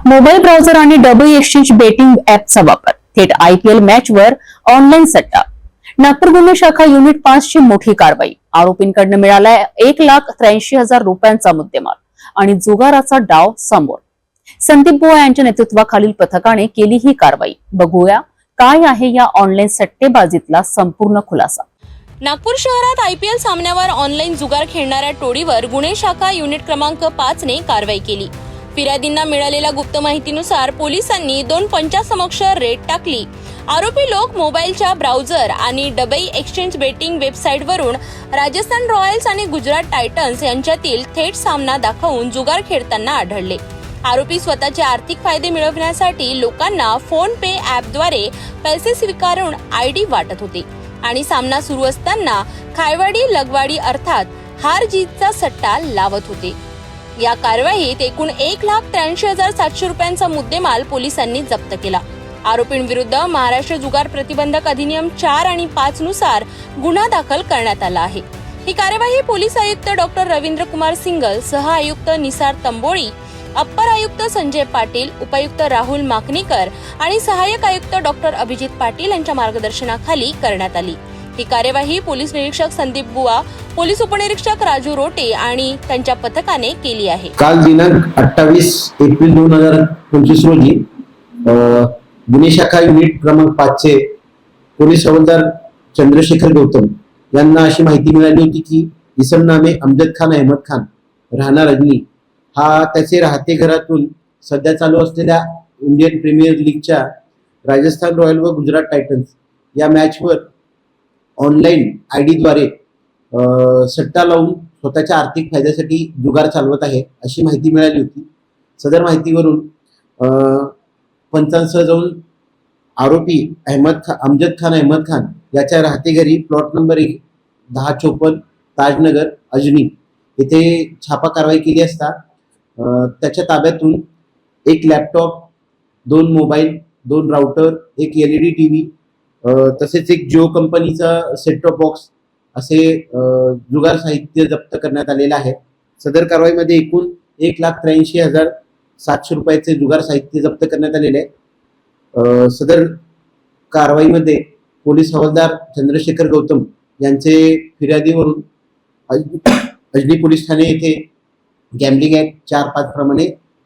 Mobile browser आणि double exchange betting ऍपचा वापर, थेट IPL मॅचवर ऑनलाईन सट्टा. नागपूर गुन्हे शाखा युनिट 5 ची मोठी कारवाई. आरोपींकडून मिळालाय 1,83,000 रुपयांचा मुद्देमाल आणि जुगाराचा डाव समोर. संदीप बुवा यांच्या नेतृत्वाखालील पथकाने केली ही कारवाई. बघूया काय आहे या ऑनलाईन सट्टेबाजीतला संपूर्ण खुलासा. नागपूर शहरात IPL सामन्यावर ऑनलाईन जुगार खेळणाऱ्या टोळीवर गुन्हे शाखा युनिट क्रमांक 5 ने कारवाई केली. फिर्यादींना मिळालेल्या गुप्त माहितीनुसार पोलिसांनी 2 पंचांसमक्ष रेड टाकली. आरोपी लोक मोबाईलच्या ब्राउझर आणि डबई एक्सचेंज बेटिंग वेबसाईटवरून राजस्थान रॉयल्स आणि गुजरात टायटन्स यांच्यातील थेट सामना दाखवून जुगार खेळताना आढळले. आरोपी स्वतःचे आर्थिक फायदे मिळवण्यासाठी लोकांना फोन पे ॲपद्वारे पैसे स्वीकारून ID वाटत होते आणि सामना सुरू असताना खायवाडी लगवाडी अर्थात हार जीतचा सट्टा लावत होते. या कारवाईत एकूण 1,83,700 रुपयांचा मुद्देमाल पोलिसांनी जप्त केला. आरोपींविरुद्ध महाराष्ट्र जुगार प्रतिबंधक अधिनियम 4 आणि 5 नुसार गुन्हा दाखल करण्यात आला आहे. ही कार्यवाही पोलीस आयुक्त डॉक्टर रवींद्र कुमार सिंगल, सह आयुक्त निसार तंबोळी, अप्पर आयुक्त संजय पाटील, उपायुक्त राहुल माकणीकर आणि सहाय्यक आयुक्त डॉक्टर अभिजित पाटील यांच्या मार्गदर्शनाखाली करण्यात आली. ही कार्यवाही पोलीस निरीक्षक संदीप बुवा, पोलीस उपनिरीक्षक राजू रोटे आणि त्यांच्या पथकाने केली आहे. काल दिनांक 28 एप्रिल 2025 रोजी गुन्हे शाखा युनिट क्रमांक 5 चे पोलीस हवालदार चंद्रशेखर गौतम यांना अशी माहिती मिळाली होती की इसम नामे अमजद खान अहमद खान राहणार अजनी हा त्याचे राहते घरातून सध्या चालू असलेल्या इंडियन प्रीमियर लीगच्या राजस्थान रॉयल व गुजरात टायटन्स या मॅचवर ऑनलाईन ID द्वारे सट्टा लावून स्वतःच्या आर्थिक फायद्यासाठी जुगार चालवत आहे अशी माहिती मिळाली होती. सदर माहितीवरून पंचांसह जाऊन आरोपी अमजद खान अहमद खान याच्या राहते घरी प्लॉट नंबर 1054 ताजनगर अजनी येथे छापा कारवाई केली असता त्याच्या ताब्यातून 1 laptop, 2 mobile, 2 router, 1 LED TV तसेच 1 जिओ कंपनीचा सेट टॉप बॉक्स असे जुगार साहित्य जप्त करण्यात आलेलं आहे. सदर कारवाईमध्ये एकूण 1,83,700 रुपयाचे जुगार साहित्य जप्त करण्यात आलेले आहे. सदर कारवाईमध्ये पोलीस हवालदार चंद्रशेखर गौतम यांचे फिर्यादीवरून अजनी पोलीस ठाणे येथे गॅम्बलिंग ऍक्ट 4-5 प्रमाणे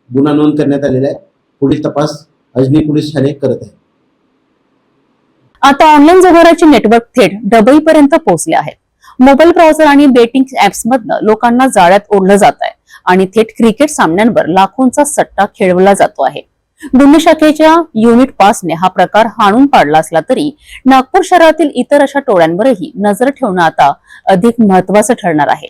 गुन्हा नोंद करण्यात आलेला आहे. पुढील तपास अजनी पोलीस ठाणे करत आहे. आता ऑनलाईन जुगाराचे नेटवर्क थेट डबईपर्यंत पोहोचले आहेत. मोबाईल ब्राउझर आणि बेटिंग ऍप्स मधनं लोकांना जाळ्यात ओढलं जात आहे आणि थेट क्रिकेट सामन्यांवर लाखोंचा सट्टा खेळवला जातो आहे. गुन्हे शाखेच्या युनिट 5 ने हा प्रकार हाणून पाडला असला तरी नागपूर शहरातील इतर अशा टोळ्यांवरही नजर ठेवणं आता अधिक महत्त्वाचं ठरणार आहे.